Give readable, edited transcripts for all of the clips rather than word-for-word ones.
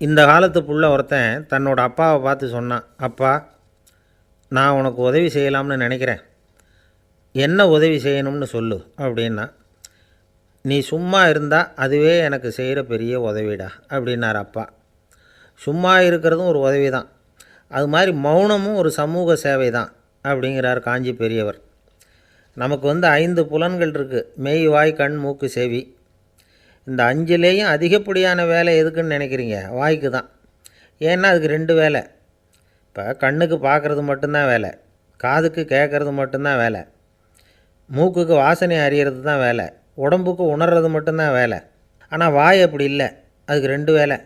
இந்த காலத்து புள்ள ஒருத்தன் தன்னோட அப்பாவை பார்த்து சொன்னான், அப்பா, நான் உனக்கு உதவி செய்யலாம்னு நினைக்கிறேன், என்ன உதவி செய்யணும்னு சொல்லு அப்படின்னா. நீ சும்மா இருந்தால் அதுவே எனக்கு செய்கிற பெரிய உதவிடா அப்படின்னார் அப்பா. சும்மா இருக்கிறதும் ஒரு உதவி தான், அது மாதிரி மௌனமும் ஒரு சமூக சேவை தான் அப்படிங்கிறார் காஞ்சி பெரியவர். நமக்கு 5 புலன்கள் இருக்குது, மெய், வாய், கண், மூக்கு, செவி. இந்த 5லேயும் அதிகப்படியான வேலை எதுக்குன்னு நினைக்கிறீங்க? வாய்க்கு தான். ஏன்னா அதுக்கு 2 வேலை. இப்போ கண்ணுக்கு பார்க்குறது மட்டும்தான் வேலை, காதுக்கு கேட்குறது மட்டும்தான் வேலை, மூக்குக்கு வாசனை அறியறது தான் வேலை, உடம்புக்கு உணர்றது மட்டும்தான் வேலை. ஆனால் வாய் அப்படி இல்லை, அதுக்கு 2 வேலை,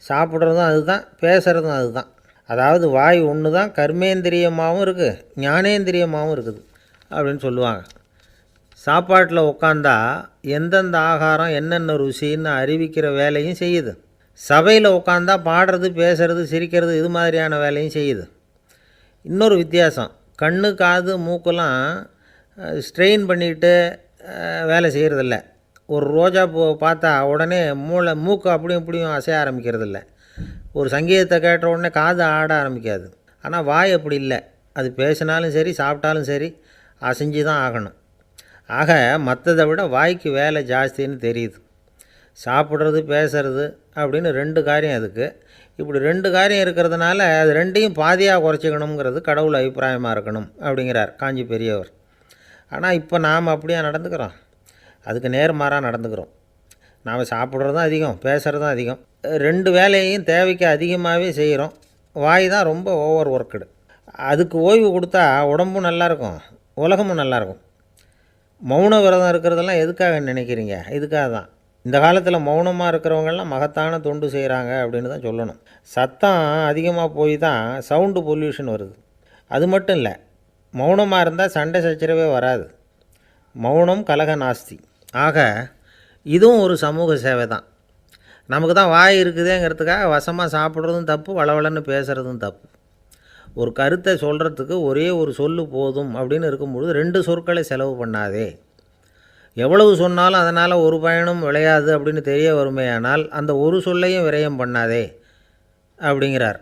சாப்பிட்றதும் அதுதான், பேசுகிறதும் அதுதான். அதாவது வாய் ஒன்று தான் கர்மேந்திரியமாகவும் இருக்குது, ஞானேந்திரியமாகவும் இருக்குது அப்படின்னு சொல்லுவாங்க. சாப்பாட்டில் உட்காந்தா எந்தெந்த ஆகாரம் என்னென்ன ருசின்னு அறிவிக்கிற வேலையும் செய்யுது. சபையில் உட்காந்தா பாடுறது, பேசுகிறது, சிரிக்கிறது, இது மாதிரியான வேலையும் செய்யுது. இன்னொரு வித்தியாசம், கண்ணு, காது, மூக்கெல்லாம் ஸ்ட்ரெயின் பண்ணிக்கிட்டு வேலை செய்கிறதில்ல. ஒரு ரோஜா பூ பார்த்தா உடனே மூக்கு அப்படியும் இப்படியும் அசைய ஆரம்பிக்கிறதில்ல. ஒரு சங்கீதத்தை கேட்ட உடனே காது ஆட ஆரம்பிக்காது. ஆனால் வாய் அப்படி இல்லை, அது பேசினாலும் சரி சாப்பிட்டாலும் சரி அசைஞ்சு தான் ஆகணும். ஆக மற்றதை விட வாய்க்கு வேலை ஜாஸ்தின்னு தெரியுது. சாப்பிட்றது, பேசுறது அப்படின்னு 2 காரியம் அதுக்கு. இப்படி 2 காரியம் இருக்கிறதுனால அது 2ஐயும் பாதியாக குறைச்சிக்கணுங்கிறது கடவுள் அபிப்பிராயமாக இருக்கணும் அப்படிங்கிறார் காஞ்சி பெரியவர். ஆனால் இப்போ நாம் அப்படியே நடந்துக்கிறோம், அதுக்கு நேர்மாறாக நடந்துக்கிறோம். நாம் சாப்பிட்றதும் அதிகம், பேசுகிறதும் அதிகம், 2 வேலையையும் தேவைக்கு அதிகமாகவே செய்கிறோம். வாய் தான் ரொம்ப ஓவர் ஒர்க்குடு. அதுக்கு ஓய்வு கொடுத்தா உடம்பும் நல்லாயிருக்கும், உலகமும் நல்லாயிருக்கும். மௌன விரதம் இருக்கிறதெல்லாம் எதுக்காக நினைக்கிறீங்க? இதுக்காக தான். இந்த காலத்தில் மௌனமாக இருக்கிறவங்கெல்லாம் மகத்தான தொண்டு செய்கிறாங்க அப்படின்னு தான் சொல்லணும். சத்தம் அதிகமாக போய் தான் சவுண்டு பொல்யூஷன் வருது. அது மட்டும் இல்லை, மௌனமாக இருந்தால் சண்டை சச்சரவே வராது. மௌனம் கலக நாஸ்தி. ஆக இதுவும் ஒரு சமூக சேவை தான். நமக்கு தான் வாய் இருக்குதேங்கிறதுக்காக வசமாக சாப்பிட்றதும் தப்பு, வளவளன்னு பேசுகிறதும் தப்பு. ஒரு கருத்தை சொல்கிறதுக்கு ஒரே ஒரு சொல்லு போதும் அப்படின்னு இருக்கும்பொழுது 2 சொற்களை செலவு பண்ணாதே. எவ்வளவு சொன்னாலும் அதனால் ஒரு பயனும் விளையாது அப்படின்னு தெரிய வருமேயானால் அந்த ஒரு சொல்லையும் விரயம் பண்ணாதே அப்படிங்கிறார்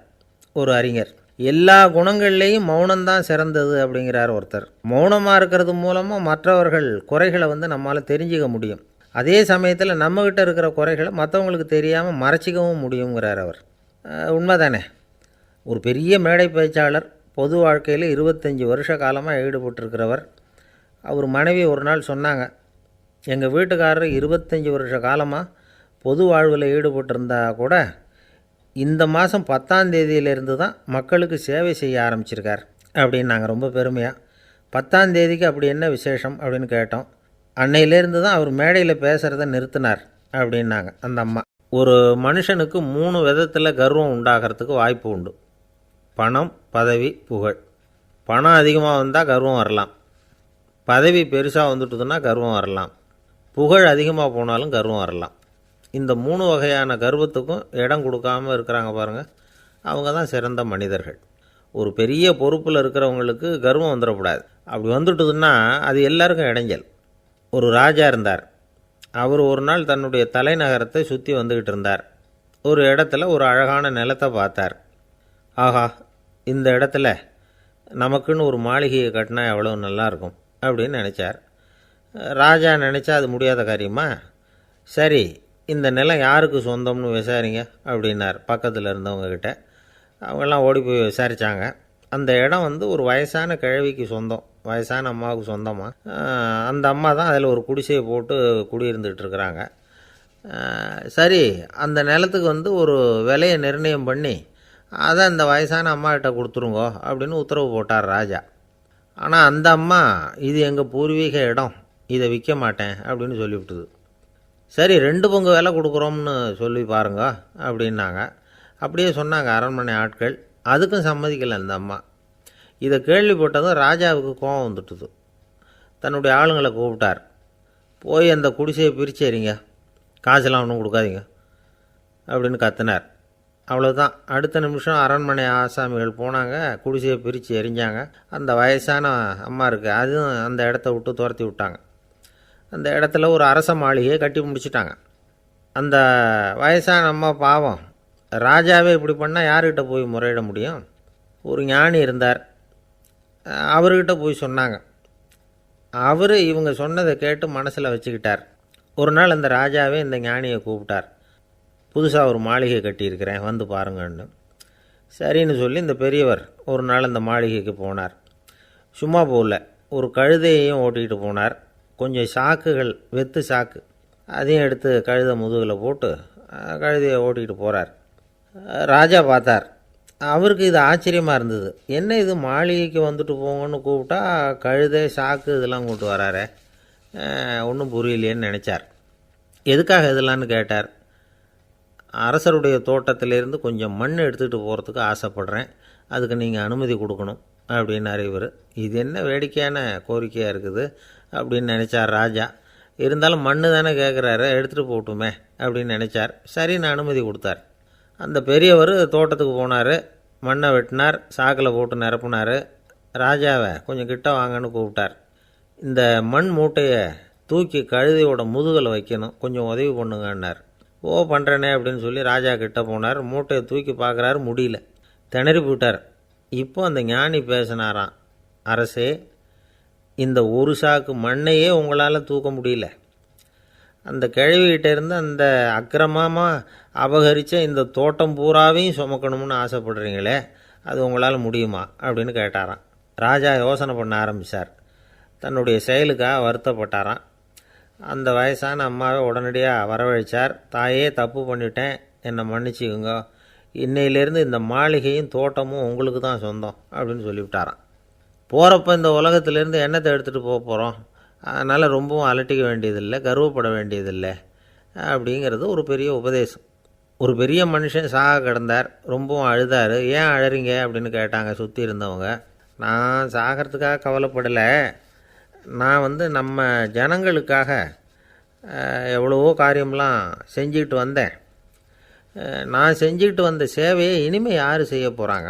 ஒரு அறிஞர். எல்லா குணங்கள்லேயும் மௌனம்தான் சிறந்தது அப்படிங்கிறார் ஒருத்தர். மௌனமாக இருக்கிறது மூலமாக மற்றவர்கள் குறைகளை நம்மளால் தெரிஞ்சிக்க முடியும். அதே சமயத்தில் நம்மக்கிட்ட இருக்கிற குறைகளை மற்றவங்களுக்கு தெரியாமல் மறைச்சிக்கவும் முடியுங்கிறார் அவர். உண்மைதானே? ஒரு பெரிய மேடை பேச்சாளர், பொது வாழ்க்கையில் 25 வருஷ காலமாக ஈடுபட்டிருக்கிறவர். அவர் மனைவி ஒரு நாள் சொன்னாங்க, எங்கள் வீட்டுக்காரர் 25 வருஷ காலமாக பொது வாழ்வில் ஈடுபட்டிருந்தா கூட இந்த மாதம் 10ஆம் தேதியிலேருந்து தான் மக்களுக்கு சேவை செய்ய ஆரம்பிச்சிருக்கார் அப்படின்னாங்க ரொம்ப பெருமையாக. 10ஆம் தேதிக்கு அப்படி என்ன விசேஷம் அப்படின்னு கேட்டோம். அன்னையிலேருந்து தான் அவர் மேடையில் பேசுகிறத நிறுத்தினார் அப்படின்னாங்க அந்த அம்மா. ஒரு மனுஷனுக்கு 3 விதத்தில் கர்வம் உண்டாகிறதுக்கு வாய்ப்பு உண்டு. பணம், பதவி, புகழ். பணம் அதிகமாக வந்தால் கர்வம் வரலாம், பதவி பெருசாக வந்துட்டுதுன்னா கர்வம் வரலாம், புகழ் அதிகமாக போனாலும் கர்வம் வரலாம். இந்த 3 வகையான கர்வத்துக்கும் இடம் கொடுக்காமல் இருக்கிறாங்க பாருங்கள், அவங்க தான் சிறந்த மனிதர்கள். ஒரு பெரிய பொறுப்பில் இருக்கிறவங்களுக்கு கர்வம் வந்துடக்கூடாது. அப்படி வந்துட்டுதுன்னா அது எல்லாருக்கும் இடைஞ்சல். ஒரு ராஜா இருந்தார். அவர் ஒரு நாள் தன்னுடைய தலைநகரத்தை சுற்றி வந்துக்கிட்டு இருந்தார். ஒரு இடத்துல ஒரு அழகான நிலத்தை பார்த்தார். ஆஹா, இந்த இடத்துல நமக்குன்னு ஒரு மாளிகையை கட்டினா எவ்வளோ நல்லாயிருக்கும் அப்படின்னு நினச்சார். ராஜா நினச்சா அது முடியாத காரியமா? சரி, இந்த நிலம் யாருக்கு சொந்தம்னு விசாரிங்க அப்படின்னார் பக்கத்தில் இருந்தவங்கக்கிட்ட. அவங்கெல்லாம் ஓடி போய் விசாரித்தாங்க. அந்த இடம் ஒரு வயசான கிழவிக்கு சொந்தம், வயசான அம்மாவுக்கு சொந்தமாக. அந்த அம்மா தான் அதில் ஒரு குடிசையை போட்டு குடியிருந்துகிட்ருக்குறாங்க. சரி, அந்த நிலத்துக்கு ஒரு விலையை நிர்ணயம் பண்ணி அதை அந்த வயசான அம்மாக்கிட்ட கொடுத்துருங்கோ அப்படின்னு உத்தரவு போட்டார் ராஜா. ஆனால் அந்த அம்மா, இது எங்கள் பூர்வீக இடம், இதை விற்க மாட்டேன் அப்படின்னு சொல்லிவிட்டுது. சரி, 2 பங்கு விலை கொடுக்குறோம்னு சொல்லி பாருங்க அப்படின்னாங்க. அப்படியே சொன்னாங்க அரண்மனை ஆட்கள். அதுக்கும் சம்மதிக்கலை அந்த அம்மா. இதை கேள்விப்பட்டதும் ராஜாவுக்கு கோபம் வந்துட்டுது. தன்னுடைய ஆளுங்களை கூப்பிட்டார். போய் அந்த குடிசையை பிரித்து எறிங்க, காசெல்லாம் ஒன்றும் கொடுக்காதீங்க அப்படின்னு கத்தினார். அவ்வளோதான். அடுத்த நிமிஷம் அரண்மனை ஆசாமிகள் போனாங்க, குடிசையை பிரித்து எரிஞ்சாங்க. அந்த வயசான அம்மா இருக்குது, அதுவும் அந்த இடத்த விட்டு துரத்தி விட்டாங்க. அந்த இடத்துல ஒரு அரச மாளிகையை கட்டி முடிச்சிட்டாங்க. அந்த வயசான அம்மா பாவம், ராஜாவே இப்படி பண்ணால் யார்கிட்ட போய் முறையிட முடியும்? ஒரு ஞானி இருந்தார், அவர்கிட்ட போய் சொன்னாங்க. அவர் இவங்க சொன்னதை கேட்டு மனசில் வச்சுக்கிட்டார். ஒரு நாள் அந்த ராஜாவே இந்த ஞானியை கூப்பிட்டார். புதுசாக ஒரு மாளிகை கட்டியிருக்கிறேன், வந்து பாருங்கன்னு. சரின்னு சொல்லி இந்த பெரியவர் ஒரு நாள் அந்த மாளிகைக்கு போனார். சும்மா போகல, ஒரு கழுதையையும் ஓட்டிகிட்டு போனார். கொஞ்சம் சாக்குகள், வெத்து சாக்கு, அதையும் எடுத்து கழுதை முதுகில் போட்டு கழுதையை ஓட்டிகிட்டு போகிறார். ராஜா பார்த்தார். அவருக்கு இது ஆச்சரியமாக இருந்தது. என்ன இது, மாளிகைக்கு வந்துட்டு போங்கன்னு கூப்பிட்டா கழுதை சாக்கு இதெல்லாம் கூப்பிட்டு வராரே, ஒன்றும் புரியலையேன்னு நினச்சார். எதுக்காக இதெல்லாம்னு கேட்டார். அரசருடைய தோட்டத்திலேருந்து கொஞ்சம் மண் எடுத்துகிட்டு போகிறதுக்கு ஆசைப்பட்றேன், அதுக்கு நீங்கள் அனுமதி கொடுக்கணும் அப்படின்னார் இவர். இது என்ன வேடிக்கையான கோரிக்கையாக இருக்குது அப்படின்னு நினச்சார் ராஜா. இருந்தாலும் மண்ணு தானே கேட்குறாரு, எடுத்துகிட்டு போகட்டுமே அப்படின்னு நினச்சார். சரின்னு அனுமதி கொடுத்தார். அந்த பெரியவர் தோட்டத்துக்கு போனார், மண்ணை வெட்டினார், சாக்கில் போட்டு நிரப்புனார். ராஜாவை கொஞ்சம் கிட்ட வாங்கன்னு கூப்பிட்டார். இந்த மண் மூட்டையை தூக்கி கழுதையோட முதுகில் வைக்கணும், கொஞ்சம் உதவி பண்ணுங்கன்னார். ஓ பண்ணுறேனே அப்படின்னு சொல்லி ராஜா கிட்ட போனார். மூட்டையை தூக்கி பார்க்குறாரு, முடியல, திணறி போட்டார். இப்போ அந்த ஞானி பேசினாராம். அரசே, இந்த ஒரு சாக்கு மண்ணையே உங்களால் தூக்க முடியல, அந்த கிழவிகிட்ட இருந்து அந்த அக்கிரமமாக அபகரித்த இந்த தோட்டம் பூராவையும் சுமக்கணும்னு ஆசைப்படுறீங்களே, அது உங்களால் முடியுமா அப்படின்னு கேட்டாராம். ராஜா யோசனை பண்ண ஆரம்பித்தார். தன்னுடைய செயலுக்காக வருத்தப்பட்டாராம். அந்த வயசான அம்மாவை உடனடியாக வரவழைச்சார். தாயே, தப்பு பண்ணிட்டேன், என்னை மன்னிச்சுக்குங்க, இன்னையிலேருந்து இந்த மாளிகையும் தோட்டமும் உங்களுக்கு தான் சொந்தம் அப்படின்னு சொல்லிவிட்டாராம். போகிறப்ப இந்த உலகத்திலேருந்து எண்ணத்தை எடுத்துகிட்டு போக போகிறோம், அதனால் ரொம்பவும் அலட்டிக்க வேண்டியதில்லை, கர்வப்பட வேண்டியதில்லை அப்படிங்கிறது ஒரு பெரிய உபதேசம். ஒரு பெரிய மனுஷன் சாக கிடந்தார், ரொம்பவும் அழுதார். ஏன் அழறீங்க அப்படின்னு கேட்டாங்க சுற்றி இருந்தவங்க. நான் சாகிறதுக்காக கவலைப்படலை, நான் நம்ம ஜனங்களுக்காக எவ்வளவோ காரியம்லாம் செஞ்சுக்கிட்டு வந்தேன். நான் செஞ்சுக்கிட்டு வந்த சேவையை இனிமேல் யார் செய்ய போகிறாங்க,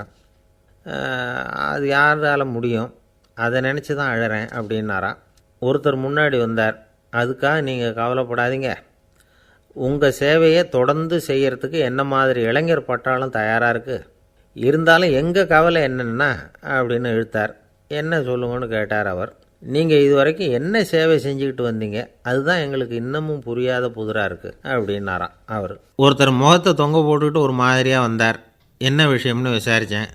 அது யாரால் முடியும், அதை நினச்சி தான் அழறேன் அப்படின்னாராம். ஒருத்தர் முன்னாடி வந்தார். அதுக்காக நீங்கள் கவலைப்படாதீங்க, உங்கள் சேவையை தொடர்ந்து செய்கிறதுக்கு என்ன மாதிரி இளைஞர் பட்டாலும் தயாராக இருக்குது, இருந்தாலும் எங்கள் கவலை என்னென்னா அப்படின்னு இழுத்தார். என்ன சொல்லுங்கன்னு கேட்டார் அவர். நீங்கள் இது வரைக்கும் என்ன சேவை செஞ்சுக்கிட்டு வந்தீங்க, அதுதான் எங்களுக்கு இன்னமும் புரியாத புதிராக இருக்குது அப்படின்னாராம் அவர். ஒருத்தர் முகத்தை தொங்க போட்டுக்கிட்டு ஒரு மாதிரியாக வந்தார். என்ன விஷயம்னு விசாரித்தேன்.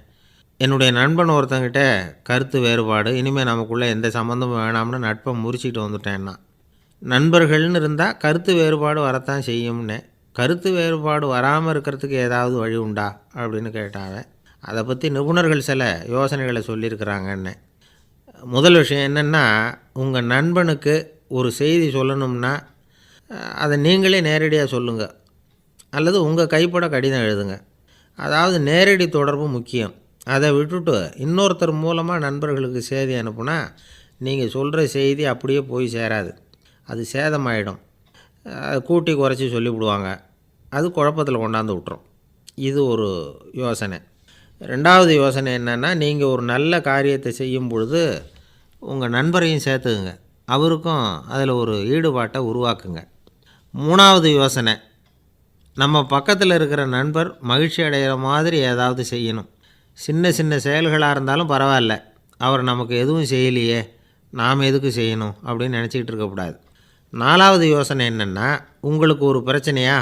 என்னுடைய நண்பன் ஒருத்தங்கிட்ட கருத்து வேறுபாடு, இனிமேல் நமக்குள்ளே எந்த சம்மந்தமும் வேணாம்னு நட்பை முறிச்சிட்டு வந்துட்டேன்னா. நண்பர்கள்னு இருந்தால் கருத்து வேறுபாடு வரத்தான் செய்யும்னு. கருத்து வேறுபாடு வராமல் இருக்கிறதுக்கு ஏதாவது வழி உண்டா அப்படின்னு கேட்டாங்க. அதை பற்றி நிபுணர்கள் சில யோசனைகளை சொல்லியிருக்கிறாங்கன்னு. முதல் விஷயம் என்னென்னா, உங்கள் நண்பனுக்கு ஒரு செய்தி சொல்லணும்னா அதை நீங்களே நேரடியாக சொல்லுங்கள், அல்லது உங்கள் கைப்பட கடிதம் எழுதுங்க. அதாவது நேரடி தொடர்பு முக்கியம். அதை விட்டுட்டு இன்னொருத்தர் மூலமாக நண்பர்களுக்கு செய்தி அனுப்புனா நீங்கள் சொல்கிற செய்தி அப்படியே போய் சேராது, அது சேதமாயிடும். கூட்டி குறைச்சி சொல்லிவிடுவாங்க, அது குழப்பத்தில் கொண்டாந்து விட்டுரும். இது ஒரு யோசனை. ரெண்டாவது யோசனை என்னென்னா, நீங்கள் ஒரு நல்ல காரியத்தை செய்யும் பொழுது உங்கள் நண்பரையும் சேர்த்துக்குங்க, அவருக்கும் அதில் ஒரு ஈடுபாட்டை உருவாக்குங்க. மூணாவது யோசனை, நம்ம பக்கத்தில் இருக்கிற நண்பர் மகிழ்ச்சி அடைகிற மாதிரி ஏதாவது செய்யணும். சின்ன சின்ன செயல்களாக இருந்தாலும் பரவாயில்ல, அவர் நமக்கு எதுவும் செய்யலையே, நாம் எதுக்கு செய்யணும் அப்படின்னு நினச்சிக்கிட்டு இருக்கக்கூடாது. நாலாவது யோசனை என்னென்னா, உங்களுக்கு ஒரு பிரச்சனையா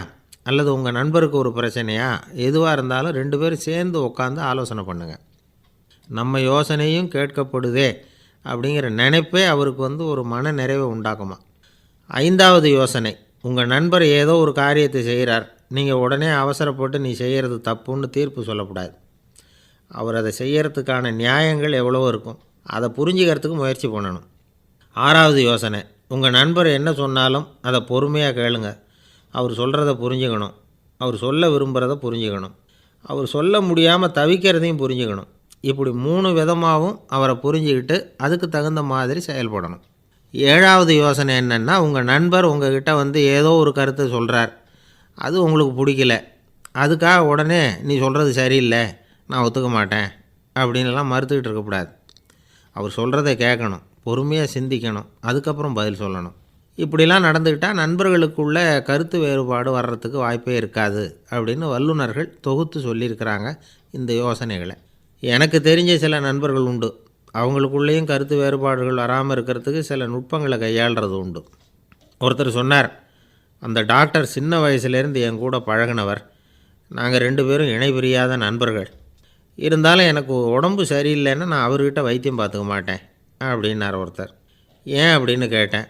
அல்லது உங்கள் நண்பருக்கு ஒரு பிரச்சனையா, எதுவாக இருந்தாலும் 2 பேரும் சேர்ந்து உட்காந்து ஆலோசனை பண்ணுங்கள். நம்ம யோசனையும் கேட்கப்படுதே அப்படிங்கிற நினைப்பே அவருக்கு ஒரு மன நிறைவை உண்டாக்குமா. 5வது யோசனை, உங்கள் நண்பர் ஏதோ ஒரு காரியத்தை செய்கிறார், நீங்கள் உடனே அவசரப்பட்டு நீ செய்கிறது தப்புன்னு தீர்ப்பு சொல்லக்கூடாது. அவர் அதை செய்கிறதுக்கான நியாயங்கள் எவ்வளவோ இருக்கும், அதை புரிஞ்சுக்கிறதுக்கு முயற்சி பண்ணணும். 6வது யோசனை, உங்கள் நண்பர் என்ன சொன்னாலும் அதை பொறுமையாக கேளுங்க. அவர் சொல்கிறத புரிஞ்சுக்கணும், அவர் சொல்ல விரும்புகிறத புரிஞ்சுக்கணும், அவர் சொல்ல முடியாமல் தவிக்கிறதையும் புரிஞ்சுக்கணும். இப்படி 3 விதமாகவும் அவரை புரிஞ்சுக்கிட்டு அதுக்கு தகுந்த மாதிரி செயல்படணும். 7வது யோசனை என்னென்னா, உங்கள் நண்பர் உங்ககிட்ட ஏதோ ஒரு கருத்தை சொல்கிறார், அது உங்களுக்கு பிடிக்கல, அதுக்காக உடனே நீ சொல்கிறது சரியில்லை, நான் ஒத்துக்க மாட்டேன் அப்படின்லாம் மறுத்துக்கிட்டு இருக்கக்கூடாது. அவர் சொல்கிறத கேட்கணும், பொறுமையாக சிந்திக்கணும், அதுக்கப்புறம் பதில் சொல்லணும். இப்படிலாம் நடந்துக்கிட்டால் நண்பர்களுக்குள்ள கருத்து வேறுபாடு வர்றதுக்கு வாய்ப்பே இருக்காது அப்படின்னு வல்லுநர்கள் தொகுத்து சொல்லியிருக்கிறாங்க இந்த யோசனைகளை. எனக்கு தெரிஞ்ச சில நண்பர்கள் உண்டு. அவங்களுக்குள்ளேயும் கருத்து வேறுபாடுகள் வராமல் இருக்கிறதுக்கு சில நுட்பங்களை கையாளுறது உண்டு. ஒருத்தர் சொன்னார், அந்த டாக்டர் சின்ன வயசுலேருந்து என் கூட பழகினவர். நாங்கள் 2 பேரும் இணை பிரியாத நண்பர்கள். இருந்தாலும் எனக்கு உடம்பு சரியில்லைன்னா நான் அவர்கிட்ட வைத்தியம் பார்த்துக்க மாட்டேன் அப்படின்னார் ஒருத்தர். ஏன் அப்படின்னு கேட்டேன்.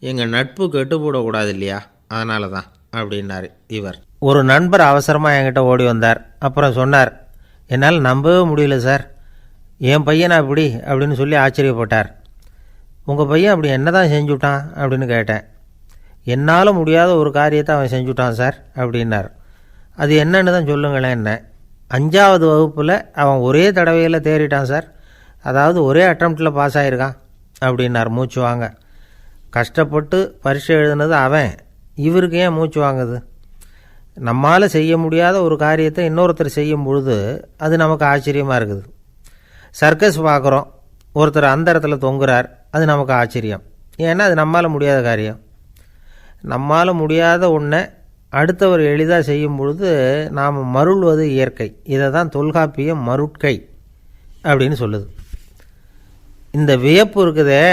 எங்கள் நட்பு கெட்டு போடக்கூடாது இல்லையா, அதனால தான் அப்படின்னார் இவர். ஒரு நண்பர் அவசரமாக என்கிட்ட ஓடி வந்தார். அப்புறம் சொன்னார், என்னால் நம்பவே முடியல சார், என் பையனை அப்படி அப்படின்னு சொல்லி ஆச்சரியப்பட்டார். உங்கள் பையன் அப்படி என்ன தான் செஞ்சுட்டான் அப்படின்னு கேட்டேன். என்னால் முடியாத ஒரு காரியத்தை அவன் செஞ்சுட்டான் சார் அப்படின்னார். அது என்னன்னு தான் சொல்லுங்களேன். என்ன 5வது வகுப்பில் அவன் ஒரே தடவையில் தேறிட்டான் சார், அதாவது ஒரே அட்டம்ப்டில் பாஸ் ஆகிருக்கான் அப்படின்னார் மூச்சு வாங்க. கஷ்டப்பட்டு பரீட்சை எழுதுனது அவன், இவருக்கு ஏன் மூச்சு வாங்குது? நம்மால் செய்ய முடியாத ஒரு காரியத்தை இன்னொருத்தர் செய்யும் பொழுது அது நமக்கு ஆச்சரியமாக இருக்குது. சர்க்கஸ் பார்க்குறோம், ஒருத்தர் அந்த இடத்துல தொங்குறார், அது நமக்கு ஆச்சரியம். ஏன்னா அது நம்மால் முடியாத காரியம். நம்மால் முடியாத ஒன்றை அடுத்தவர் எளிதாக செய்யும் பொழுது நாம் மருள்வது இயற்கை. இதை தான் தொல்காப்பியம் மருட்கை அப்படின்னு சொல்லுது. இந்த வியப்பு இருக்குதே,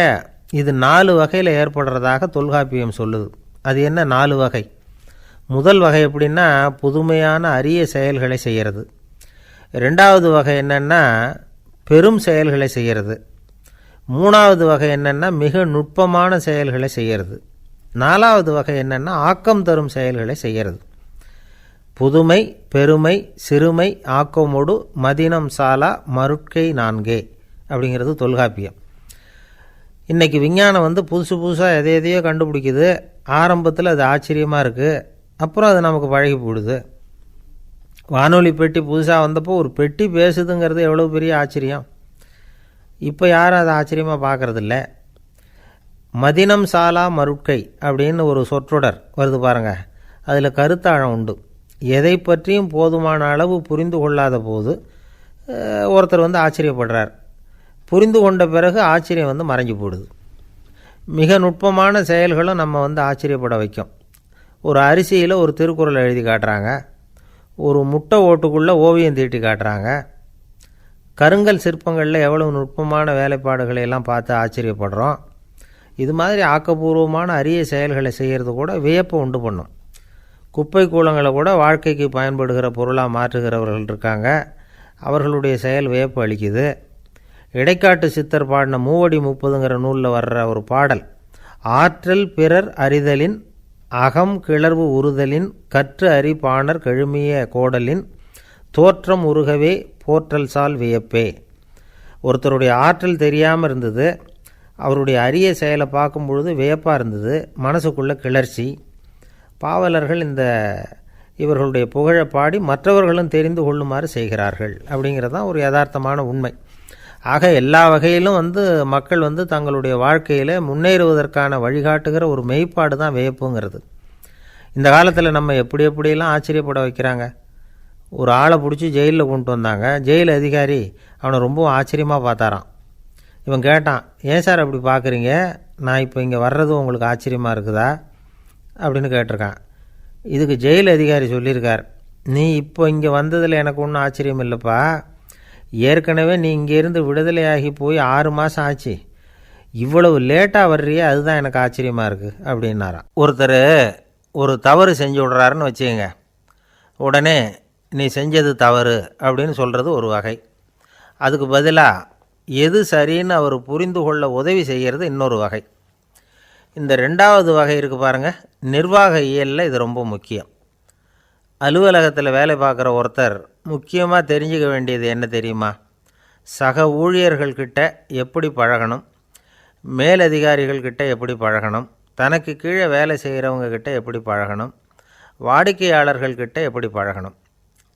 இது 4 வகையில் ஏற்படுறதாக தொல்காப்பியம் சொல்லுது. அது என்ன 4 வகை? முதல் வகை எப்படின்னா புதுமையான அரிய செயல்களை செய்கிறது. 2வது வகை என்னென்னா பெரும் செயல்களை செய்கிறது. 3வது வகை என்னென்னா மிக நுட்பமான செயல்களை செய்கிறது. 4வது வகை என்னென்னா ஆக்கம் தரும் செயல்களை செய்கிறது. புதுமை, பெருமை, சிறுமை, ஆக்கமோடு மதினம் சாலா மருட்கை 4 அப்படிங்கிறது தொல்காப்பியம். இன்றைக்கி விஞ்ஞானம் புதுசு புதுசாக எதையோ கண்டுபிடிக்குது. ஆரம்பத்தில் அது ஆச்சரியமாக இருக்குது, அப்புறம் அது நமக்கு பழகி போடுது. வானொலி பெட்டி புதுசாக வந்தப்போ ஒரு பெட்டி பேசுதுங்கிறது எவ்வளோ பெரிய ஆச்சரியம். இப்போ யாரும் அதை ஆச்சரியமாக பார்க்குறதில்ல. மதினம் சாலா மருட்கை அப்படின்னு ஒரு சொற்றொடர் வருது பாருங்கள், அதில் கருத்தாழம் உண்டு. எதை பற்றியும் போதுமான அளவு புரிந்து கொள்ளாத போது ஒருத்தர் ஆச்சரியப்படுறார். புரிந்து கொண்ட பிறகு ஆச்சரியம் மறைஞ்சு போடுது. மிக நுட்பமான செயல்களும் நம்ம ஆச்சரியப்பட வைக்கும். ஒரு அரிசியில் ஒரு திருக்குறள் எழுதி காட்டுறாங்க, ஒரு முட்டை ஓட்டுக்குள்ளே ஓவியம் தீட்டி காட்டுறாங்க. கருங்கல் சிற்பங்களில் எவ்வளவு நுட்பமான வேலைப்பாடுகளை எல்லாம் பார்த்து ஆச்சரியப்படுறோம். இது மாதிரி ஆக்கப்பூர்வமான அரிய செயல்களை செய்கிறது கூட வியப்பை உண்டு பண்ணும். குப்பை கூலங்களை கூட வாழ்க்கைக்கு பயன்படுகிற பொருளாக மாற்றுகிறவர்கள் இருக்காங்க, அவர்களுடைய செயல் வியப்பு அளிக்குது. இடைக்காட்டு சித்தர் பாடின 30 நூலில் வர்ற ஒரு பாடல், ஆற்றல் பிறர் அறிதலின் அகம் கிளர்வு உறுதலின் கற்று அறி பாணர் கெழுமிய கோடலின் தோற்றம் உருகவே போற்றல் சால் வியப்பே. ஒருத்தருடைய ஆற்றல் தெரியாமல் இருந்தது, அவருடைய அரிய செயலை பார்க்கும் பொழுது வியப்பாக இருந்தது, மனசுக்குள்ள கிளர்ச்சி. பாவலர்கள் இவர்களுடைய புகழை பாடி மற்றவர்களும் தெரிந்து கொள்ளுமாறு செய்கிறார்கள் அப்படிங்கிறது தான் ஒரு யதார்த்தமான உண்மை. ஆக எல்லா வகையிலும் மக்கள் தங்களுடைய வாழ்க்கையில் முன்னேறுவதற்கான வழிகாட்டுகிற ஒரு மெய்ப்பாடு தான் வியப்புங்கிறது. இந்த காலத்தில் நம்ம எப்படியெல்லாம் ஆச்சரியப்பட வைக்கிறாங்க. ஒரு ஆளை பிடிச்சி ஜெயிலில் கொண்டு வந்தாங்க. ஜெயில் அதிகாரி அவனை ரொம்பவும் ஆச்சரியமாக பார்த்தாரான். இவன் கேட்டான், ஏன் சார் அப்படி பார்க்குறீங்க, நான் இப்போ இங்கே வர்றது உங்களுக்கு ஆச்சரியமாக இருக்குதா அப்படின்னு கேட்டிருக்கான். இதுக்கு ஜெயில் அதிகாரி சொல்லியிருக்கார், நீ இப்போ இங்கே வந்ததில் எனக்கு ஒன்றும் ஆச்சரியம் இல்லைப்பா, ஏற்கனவே நீ இங்கேருந்து விடுதலையாகி போய் 6 மாதம் ஆச்சு, இவ்வளவு லேட்டாக வர்றியே அதுதான் எனக்கு ஆச்சரியமாக இருக்குது அப்படின்னாராம். ஒருத்தர் ஒரு தவறு செஞ்சு விட்றாருன்னு வச்சுக்கோங்க, உடனே நீ செஞ்சது தவறு அப்படின்னு சொல்கிறது ஒரு வகை. அதுக்கு பதிலாக எது சரின்னு அவர் புரிந்து கொள்ள உதவி செய்கிறது இன்னொரு வகை. இந்த 2வது வகை இருக்குது பாருங்கள், நிர்வாக இயலில் இது ரொம்ப முக்கியம். அலுவலகத்தில் வேலை பார்க்குற ஒருத்தர் முக்கியமாக தெரிஞ்சுக்க வேண்டியது என்ன தெரியுமா? சக ஊழியர்கள்கிட்ட எப்படி பழகணும், மேலதிகாரிகள்கிட்ட எப்படி பழகணும், தனக்கு கீழே வேலை செய்கிறவங்கக்கிட்ட எப்படி பழகணும், வாடிக்கையாளர்கள்கிட்ட எப்படி பழகணும்,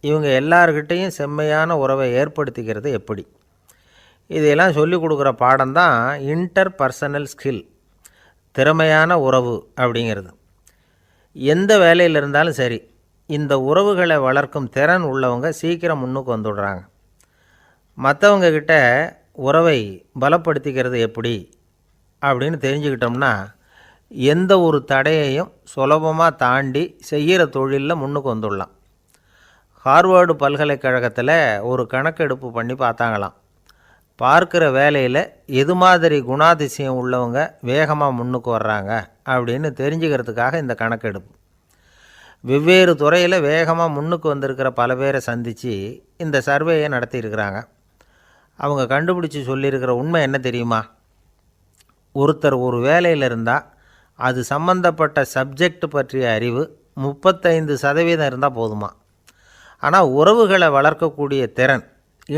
இவங்க எல்லார்கிட்டையும் செம்மையான உறவை ஏற்படுத்திக்கிறது எப்படி. இதையெல்லாம் சொல்லிக் கொடுக்குற பாடம் தான் இன்டர் பர்சனல் ஸ்கில், திறமையான உறவு அப்படிங்கிறது. எந்த வேலையில் இருந்தாலும் சரி, இந்த உறவுகளை வளர்க்கும் திறன் உள்ளவங்க சீக்கிரம் முன்னுக்கு வந்துடுறாங்க. மற்றவங்கக்கிட்ட உறவை பலப்படுத்திக்கிறது எப்படி அப்படின்னு தெரிஞ்சுக்கிட்டோம்னா எந்த ஒரு தடையையும் சுலபமாக தாண்டி செய்கிற தொழிலில் முன்னுக்கு வந்துடலாம். ஹார்வர்டு பல்கலைக்கழகத்தில் ஒரு கணக்கெடுப்பு பண்ணி பார்த்தாங்களாம். பார்க்குற வேலையில் எது மாதிரி குணாதிசயம் உள்ளவங்க வேகமாக முன்னுக்கு வர்றாங்க அப்படின்னு தெரிஞ்சுக்கிறதுக்காக இந்த கணக்கெடுப்பு. வெவ்வேறு துறையில் வேகமாக முன்னுக்கு வந்திருக்கிற பல பேரை சந்தித்து இந்த சர்வேயை நடத்தியிருக்கிறாங்க. அவங்க கண்டுபிடிச்சி சொல்லியிருக்கிற உண்மை என்ன தெரியுமா? ஒருத்தர் ஒரு வேலையில் இருந்தால் அது சம்பந்தப்பட்ட சப்ஜெக்ட் பற்றிய அறிவு 35% இருந்தால் போதுமா. ஆனால் உறவுகளை வளர்க்கக்கூடிய திறன்,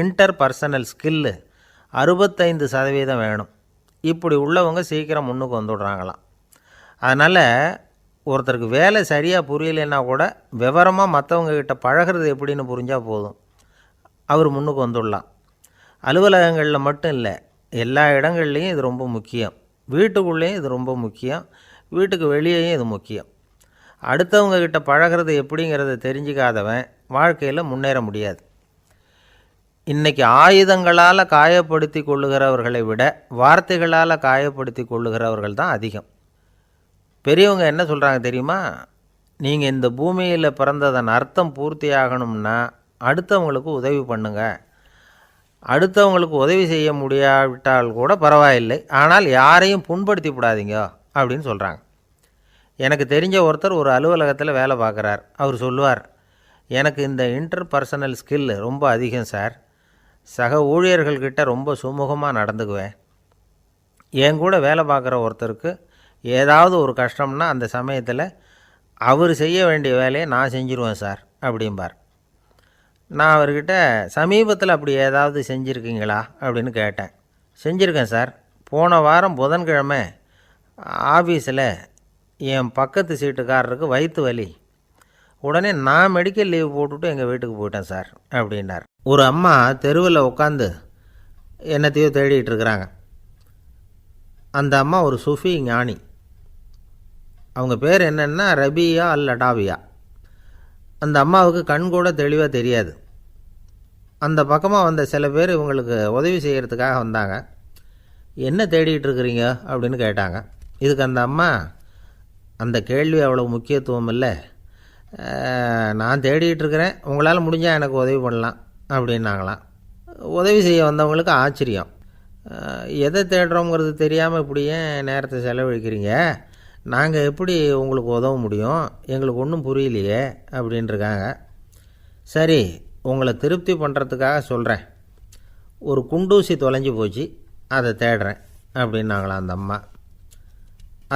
இன்டர் பர்சனல் ஸ்கில்லு 65% வேணும். இப்படி உள்ளவங்க சீக்கிரம் முன்னுக்கு வந்துடுறாங்களாம். அதனால் ஒருத்தருக்கு வேலை சரியாக புரியலைன்னா கூட விவரமாக மற்றவங்கக்கிட்ட பழகிறது எப்படின்னு புரிஞ்சால் போதும், அவர் முன்னுக்கு வந்துடலாம். அலுவலகங்களில் மட்டும் இல்லை, எல்லா இடங்கள்லேயும் இது ரொம்ப முக்கியம். வீட்டுக்குள்ளேயும் இது ரொம்ப முக்கியம், வீட்டுக்கு வெளியேயும் இது முக்கியம். அடுத்தவங்கக்கிட்ட பழகிறது எப்படிங்கிறத தெரிஞ்சிக்காதவன் வாழ்க்கையில் முன்னேற முடியாது. இன்றைக்கி ஆயுதங்களால் காயப்படுத்தி கொள்ளுகிறவர்களை விட வார்த்தைகளால் காயப்படுத்தி கொள்ளுகிறவர்கள் தான் அதிகம். பெரியவங்க என்ன சொல்கிறாங்க தெரியுமா? நீங்கள் இந்த பூமியில் பிறந்ததன் அர்த்தம் பூர்த்தியாகணும்னா அடுத்தவங்களுக்கு உதவி பண்ணுங்க. அடுத்தவங்களுக்கு உதவி செய்ய முடியாவிட்டால் கூட பரவாயில்லை, ஆனால் யாரையும் புண்படுத்தி விடாதீங்க அப்படின்னு சொல்கிறாங்க. எனக்கு தெரிஞ்ச ஒருத்தர் ஒரு அலுவலகத்தில் வேலை பார்க்குறார். அவர் சொல்லுவார், எனக்கு இந்த இன்டர் பர்சனல் ஸ்கில் ரொம்ப அதிகம் சார். சக ஊழியர்கள்கிட்ட ரொம்ப சுமூகமாக நடந்துக்குவேன். என் கூட வேலை பார்க்குற ஒருத்தருக்கு ஏதாவது ஒரு கஷ்டம்னா அந்த சமயத்தில் அவர் செய்ய வேண்டிய வேலையை நான் செஞ்சுருவேன் சார் அப்படிம்பார். நான் அவர்கிட்ட சமீபத்தில் அப்படி ஏதாவது செஞ்சுருக்கீங்களா அப்படின்னு கேட்டேன். செஞ்சுருக்கேன் சார். போன வாரம் புதன்கிழமை ஆஃபீஸில் என் பக்கத்து சீட்டுக்காரருக்கு வயிற்று வலி. உடனே நான் மெடிக்கல் லீவ் போட்டுவிட்டு எங்கள் வீட்டுக்கு போயிட்டேன் சார் அப்படின்னார். ஒரு அம்மா தெருவில் உட்காந்து என்னத்தையோ தேடிட்டு இருக்கிறாங்க. அந்த அம்மா ஒரு சூஃபி ஞானி. அவங்க பேர் என்னென்னா ரபியா அல் அடாவியா. அந்த அம்மாவுக்கு கண் கூட தெளிவாக தெரியாது. அந்த பக்கமாக வந்த சில பேர் இவங்களுக்கு உதவி செய்கிறதுக்காக வந்தாங்க. என்ன தேடிகிட்டு இருக்கிறீங்க அப்படின்னு கேட்டாங்க. இதுக்கு அந்த அம்மா, அந்த கேள்வி அவ்வளோ முக்கியத்துவம் இல்லை, நான் தேடிகிட்டு இருக்கிறேன், உங்களால் முடிஞ்சால் எனக்கு உதவி பண்ணலாம் அப்படின்னாங்களாம். உதவி செய்ய வந்தவங்களுக்கு ஆச்சரியம். எதை தேடுறோங்கிறது தெரியாமல் இப்படி ஏன் நேரத்தை செலவழிக்கிறீங்க? நாங்கள் எப்படி உங்களுக்கு உதவ முடியும்? எங்களுக்கு ஒன்றும் புரியலையே அப்படின்ட்டுருக்காங்க. சரி, உங்களை திருப்தி பண்ணுறதுக்காக சொல்கிறேன். ஒரு குண்டூசி தொலைஞ்சி போச்சு, அதை தேடுறேன் அப்படின்னாங்களாம் அந்த அம்மா.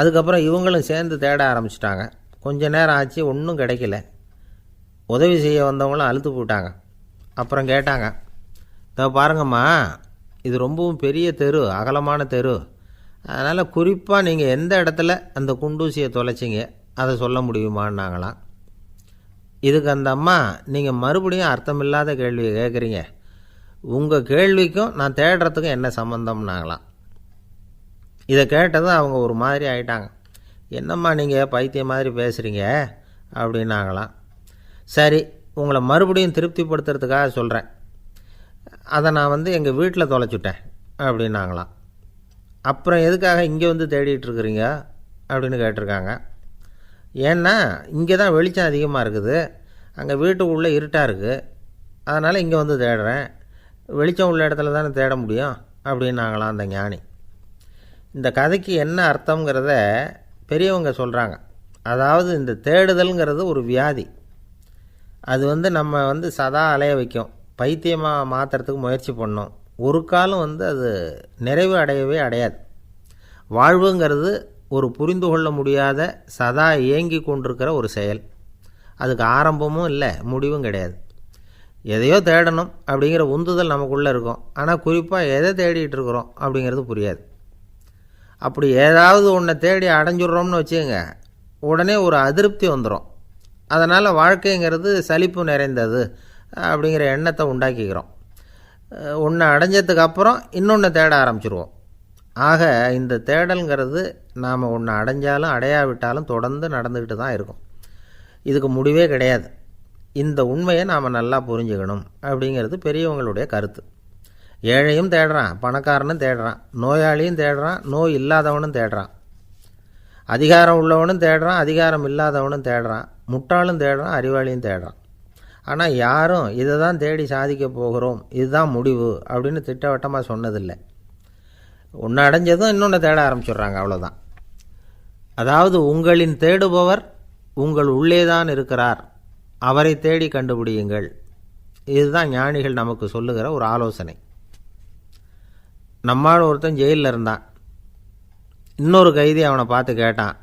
அதுக்கப்புறம் இவங்களும் சேர்ந்து தேட ஆரம்பிச்சிட்டாங்க. கொஞ்ச நேரம் ஆச்சு, ஒன்றும் கிடைக்கல. உதவி செய்ய வந்தவங்களும் அழுத்து போட்டாங்க. அப்புறம் கேட்டாங்க, இதை பாருங்கம்மா, இது ரொம்பவும் பெரிய தெரு, அகலமான தெரு. அதனால் குறிப்பாக நீங்கள் எந்த இடத்துல அந்த குண்டூசியை தொலைச்சிங்க அதை சொல்ல முடியுமான்னாங்களாம். இதுக்கு அந்த அம்மா, நீங்கள் மறுபடியும் அர்த்தமில்லாத கேள்வியை கேட்குறீங்க, உங்கள் கேள்விக்கும் நான் தேடுறதுக்கும் என்ன சம்மந்தம்னாங்களாம். இதை கேட்டதும் அவங்க ஒரு மாதிரி ஆகிட்டாங்க. என்னம்மா நீங்கள் பைத்தியம் மாதிரி பேசுகிறீங்க அப்படின்னாங்களாம். சரி, உங்களை மறுபடியும் திருப்திப்படுத்துறதுக்காக சொல்கிறேன், அதை நான் எங்கள் வீட்டில் தொலைச்சுட்டேன் அப்படின்னாங்களாம். அப்புறம் எதுக்காக இங்கே வந்து தேடிட்டு இருக்கிறீங்க அப்படின்னு கேட்டிருக்காங்க. ஏன்னா இங்கே தான் வெளிச்சம் அதிகமாக இருக்குது, அங்கே வீட்டுக்குள்ளே இருட்டாக இருக்குது, அதனால் இங்கே வந்து தேடுறேன். வெளிச்சம் உள்ள இடத்துல தானே தேட முடியும் அப்படின்னாங்களாம் அந்த ஞானி. இந்த கதைக்கு என்ன அர்த்தங்கிறத பெரியவங்க சொல்கிறாங்க. அதாவது இந்த தேடுதல்ங்கிறது ஒரு வியாதி. அது நம்ம சதா அலைய வைக்கும், பைத்தியமாக மாற்றுறதுக்கு முயற்சி பண்ணோம். ஒரு காலம் அது நிறைவு அடையவே அடையாது. வாழ்வுங்கிறது ஒரு புரிந்து கொள்ள முடியாத சதா இயங்கி கொண்டிருக்கிற ஒரு செயல். அதுக்கு ஆரம்பமும் இல்லை, முடிவும் கிடையாது. எதையோ தேடணும் அப்படிங்கிற உந்துதல் நமக்குள்ளே இருக்கும், ஆனால் குறிப்பாக எதை தேடிட்டு இருக்கிறோம் அப்படிங்கிறது புரியாது. அப்படி ஏதாவது ஒன்றை தேடி அடைஞ்சிட்றோம்னு வச்சுக்கோங்க, உடனே ஒரு அதிருப்தி வந்துடும். அதனால் வாழ்க்கைங்கிறது சலிப்பு நிறைந்தது அப்படிங்கிற எண்ணத்தை உண்டாக்கிக்கிறோம். ஒன்று அடைஞ்சதுக்கு அப்புறம் இன்னொன்று தேட ஆரம்பிச்சிருவோம். ஆக இந்த தேடல்ங்கிறது நாம் ஒன்று அடைஞ்சாலும் அடையாவிட்டாலும் தொடர்ந்து நடந்துக்கிட்டு தான் இருக்கும். இதுக்கு முடிவே கிடையாது. இந்த உண்மையை நாம் நல்லா புரிஞ்சுக்கணும் அப்படிங்கிறது பெரியவங்களுடைய கருத்து. ஏழையும் தேடுறான், பணக்காரனும் தேடுறான், நோயாளியும் தேடுறான், நோய் இல்லாதவனும் தேடுறான். அதிகாரம் உள்ளவனும் தேடுறான், அதிகாரம் இல்லாதவனும் தேடுறான், முட்டாளும் தேடுறான், அறிவாளியும் தேடுறான். ஆனால் யாரும் இதை தான் தேடி சாதிக்க போகிறோம், இதுதான் முடிவு அப்படின்னு திட்டவட்டமாக சொன்னதில்லை. ஒன்று அடைஞ்சதும் இன்னொன்று தேட ஆரம்பிச்சிடுறாங்க, அவ்வளோதான். அதாவது உங்களின் தேடுபவர் உங்கள் உள்ளே தான் இருக்கிறார், அவரை தேடி கண்டுபிடியுங்கள். இதுதான் ஞானிகள் நமக்கு சொல்லுகிற ஒரு ஆலோசனை. நம்மால் ஒருத்தன் ஜெயிலில் இருந்தான். இன்னொரு கைதி அவனை பார்த்து கேட்டான்,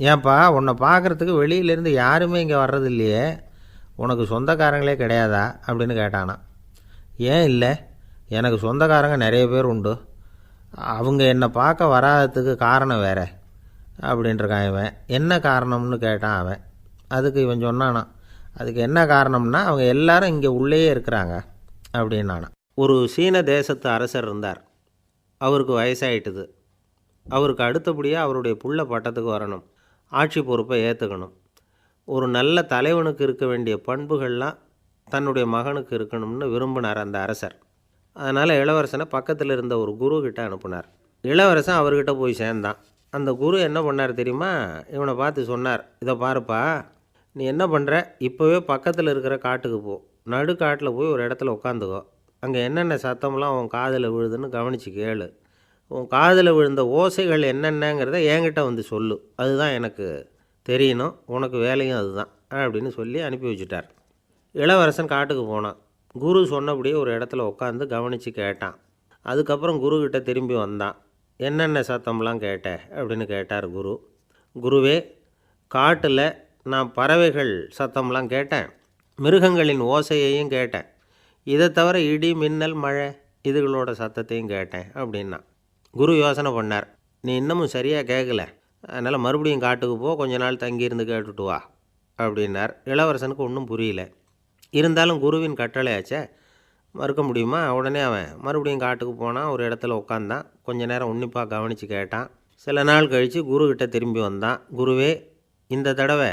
ஏன்பா உன்னை பார்க்குறதுக்கு வெளியிலேருந்து யாருமே இங்கே வர்றது இல்லையே, உனக்கு சொந்தக்காரங்களே கிடையாதா அப்படின்னு கேட்டானா. ஏன் இல்லை, எனக்கு சொந்தக்காரங்க நிறைய பேர் உண்டு, அவங்க என்னை பார்க்க வராததுக்கு காரணம் வேற அப்படின்ட்டுருக்கான் இவன். என்ன காரணம்னு கேட்டான் அவன். அதுக்கு இவன் சொன்னானா, அதுக்கு என்ன காரணம்னா அவங்க எல்லாரும் இங்கே உள்ளேயே இருக்கிறாங்க அப்படின்னானா. ஒரு சீன தேசத்து அரசர் இருந்தார். அவருக்கு வயசாயிட்டுது. அவருக்கு அடுத்தபடியாக அவருடைய புள்ள பட்டத்துக்கு வரணும், ஆட்சி பொறுப்பை ஏற்றுக்கணும். ஒரு நல்ல தலைவனுக்கு இருக்க வேண்டிய பண்புகள்லாம் தன்னுடைய மகனுக்கு இருக்கணும்னு விரும்பினார் அந்த அரசர். அதனால் இளவரசனை பக்கத்தில் இருந்த ஒரு குரு கிட்ட அனுப்புனார். இளவரசன் அவர்கிட்ட போய் சேர்ந்தான். அந்த குரு என்ன பண்ணார் தெரியுமா, இவனை பார்த்து சொன்னார், இதை பாருப்பா, நீ என்ன பண்ணுற, இப்போவே பக்கத்தில் இருக்கிற காட்டுக்கு போ, நடுக்காட்டில் போய் ஒரு இடத்துல உட்காந்துக்கோ, அங்கே என்னென்ன சத்தம்லாம் உன் காதில் விழுதுன்னு கவனித்து கேளு, உன் காதில் விழுந்த ஓசைகள் என்னென்னங்கிறத என்கிட்ட வந்து சொல்லு, அதுதான் எனக்கு தெரியணும், உனக்கு வேலையும் அதுதான் அப்படின்னு சொல்லி அனுப்பி வச்சுட்டார். இளவரசன் காட்டுக்கு போனான். குரு சொன்னபடியே ஒரு இடத்துல உட்காந்து கவனித்து கேட்டான். அதுக்கப்புறம் குருக்கிட்ட திரும்பி வந்தான். என்னென்ன சத்தம்லாம் கேட்ட அப்படின்னு கேட்டார் குரு. குருவே, காட்டில் நான் பறவைகள் சத்தம்லாம் கேட்டேன், மிருகங்களின் ஓசையையும் கேட்டேன், இதை தவிர இடி மின்னல் மழை இதுகளோட சத்தத்தையும் கேட்டேன் அப்படின்னா. குரு யோசனை பண்ணார், நீ இன்னமும் சரியாக கேட்கல, அதனால் மறுபடியும் காட்டுக்கு போ, கொஞ்ச நாள் தங்கியிருந்து கேட்டுட்டு வா அப்படின்னார். இளவரசனுக்கு ஒன்றும் புரியல. இருந்தாலும் குருவின் கட்டளையாச்சே, மறுக்க முடியுமா? உடனே அவன் மறுபடியும் காட்டுக்கு போனான். ஒரு இடத்துல உட்காந்தான். கொஞ்ச நேரம் உன்னிப்பாக கவனித்து கேட்டான். சில நாள் கழித்து குருக்கிட்ட திரும்பி வந்தான். குருவே, இந்த தடவை